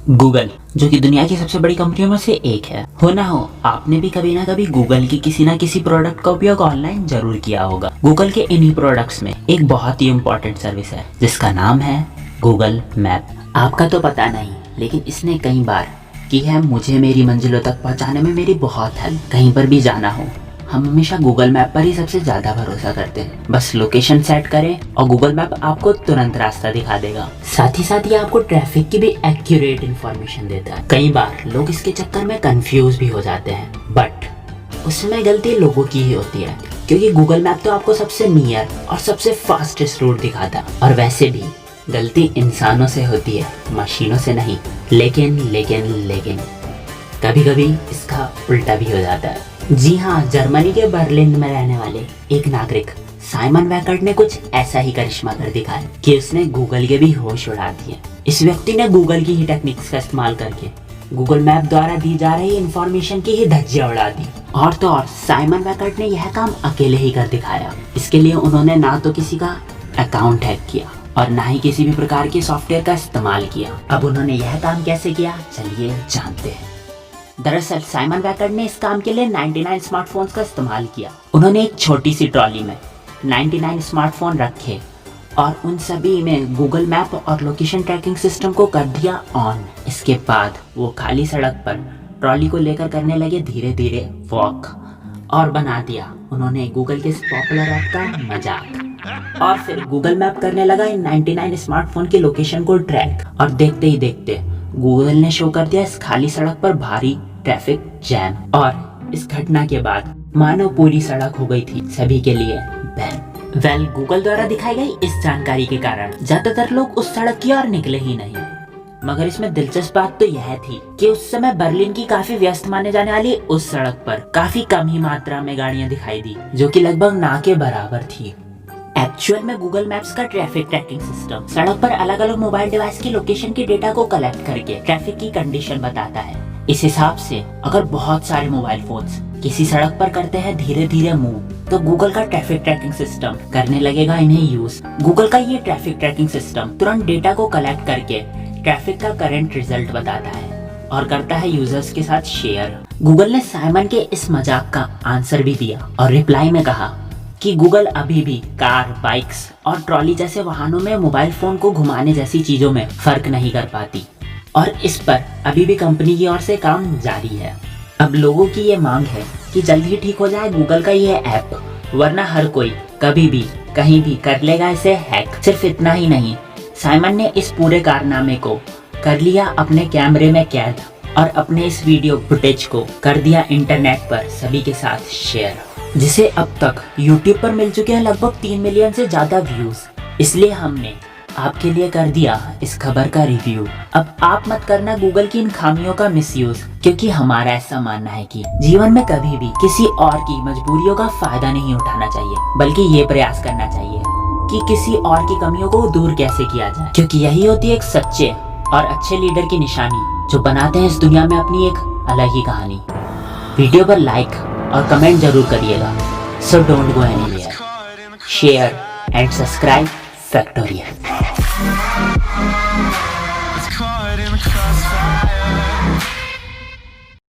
Google, जो कि दुनिया की सबसे बड़ी कंपनियों में से एक है। हो ना हो, आपने भी कभी ना कभी गूगल की किसी ना किसी प्रोडक्ट का उपयोग ऑनलाइन जरूर किया होगा। गूगल के इन्हीं प्रोडक्ट्स में एक बहुत ही इम्पोर्टेंट सर्विस है जिसका नाम है गूगल मैप। आपका तो पता नहीं, लेकिन इसने कई बार की है मुझे मेरी मंजिलों तक पहुंचाने में मेरी बहुत हेल्प। कहीं पर भी जाना हो, हम हमेशा गूगल मैप पर ही सबसे ज्यादा भरोसा करते हैं। बस लोकेशन सेट करें और गूगल मैप आपको तुरंत रास्ता दिखा देगा। साथ ही साथ ये आपको ट्रैफिक की भी एक्यूरेट इन्फॉर्मेशन देता है। कई बार लोग इसके चक्कर में कंफ्यूज भी हो जाते हैं, बट उसमें गलती लोगों की ही होती है, क्योंकि गूगल मैप तो आपको सबसे नियर और सबसे फास्टेस्ट रूट दिखाता है। और वैसे भी गलती इंसानों से होती है, मशीनों से नहीं। लेकिन कभी कभी इसका उल्टा भी हो जाता है। जी हाँ, जर्मनी के बर्लिन में रहने वाले एक नागरिक साइमन वैकर्ट ने कुछ ऐसा ही करिश्मा कर दिखाया कि उसने गूगल के भी होश उड़ा दिए। इस व्यक्ति ने गूगल की ही टेक्निक्स का इस्तेमाल करके गूगल मैप द्वारा दी जा रही इंफॉर्मेशन की ही धज्जियां उड़ा दी। और तो और साइमन वैकर्ट ने यह काम अकेले ही कर दिखाया। इसके लिए उन्होंने ना तो किसी का अकाउंट हैक किया और ना ही किसी भी प्रकार के सॉफ्टवेयर का इस्तेमाल किया। अब उन्होंने यह काम कैसे किया, चलिए जानते हैं। दरअसल साइमन वैकर्ट ने इस काम के लिए 99 स्मार्टफोन्स का इस्तेमाल किया। उन्होंने एक छोटी सी ट्रॉली में 99 स्मार्टफोन रखे और उन सभी में गूगल मैप और लोकेशन ट्रैकिंग सिस्टम को कर दिया ऑन। इसके बाद वो खाली सड़क पर ट्रॉली को लेकर करने लगे धीरे धीरे वॉक और बना दिया उन्होंने गूगल के इस पॉपुलर ऐप का मजाक। और फिर गूगल मैप करने लगा इन 99 स्मार्टफोन की लोकेशन को ट्रैक, और देखते ही देखते गूगल ने शो कर दिया इस खाली सड़क पर भारी ट्रैफिक जैम। और इस घटना के बाद मानो पूरी सड़क हो गई थी सभी के लिए बैन। गूगल द्वारा दिखाई गई इस जानकारी के कारण ज्यादातर लोग उस सड़क की ओर निकले ही नहीं। मगर इसमें दिलचस्प बात तो यह थी कि उस समय बर्लिन की काफी व्यस्त माने जाने वाली उस सड़क पर काफी कम ही मात्रा में गाड़ियां दिखाई दी, जो कि लगभग ना के बराबर थी। एक्चुअल में गूगल मैप्स का ट्रैफिक ट्रैकिंग सिस्टम सड़क पर अलग अलग मोबाइल डिवाइस की लोकेशन के डेटा को कलेक्ट करके ट्रैफिक की कंडीशन बताता है। इस हिसाब से अगर बहुत सारे मोबाइल फोन्स किसी सड़क पर करते हैं धीरे धीरे मूव, तो गूगल का ट्रैफिक ट्रैकिंग सिस्टम करने लगेगा इन्हें यूज। गूगल का ये ट्रैफिक ट्रैकिंग सिस्टम तुरंत डेटा को कलेक्ट करके ट्रैफिक का करंट रिजल्ट बताता है और करता है यूजर्स के साथ शेयर। गूगल ने साइमन के इस मजाक का आंसर भी दिया और रिप्लाई में कहा कि गूगल अभी भी कार, बाइक्स और ट्रॉली जैसे वाहनों में मोबाइल फोन को घुमाने जैसी चीजों में फर्क नहीं कर पाती, और इस पर अभी भी कंपनी की ओर से काम जारी है। अब लोगों की ये मांग है कि जल्द ही ठीक हो जाए गूगल का ये ऐप, वरना हर कोई कभी भी कहीं भी कर लेगा इसे हैक। सिर्फ इतना ही नहीं, साइमन ने इस पूरे कारनामे को कर लिया अपने कैमरे में कैद और अपने इस वीडियो फुटेज को कर दिया इंटरनेट पर सभी के साथ शेयर, जिसे अब तक YouTube पर मिल चुके हैं लगभग 3 मिलियन से ज्यादा व्यूज। इसलिए हमने आपके लिए कर दिया इस खबर का रिव्यू। अब आप मत करना गूगल की इन खामियों का मिसयूज, क्योंकि हमारा ऐसा मानना है कि जीवन में कभी भी किसी और की मजबूरियों का फायदा नहीं उठाना चाहिए, बल्कि ये प्रयास करना चाहिए कि किसी और की कमियों को दूर कैसे किया जाए, क्योंकि यही होती है एक सच्चे और अच्छे लीडर की निशानी, जो बनाते हैं इस दुनिया में अपनी एक अलग ही कहानी। वीडियो पर लाइक और कमेंट जरूर करिएगा। So don't go anywhere, share and subscribe factorial.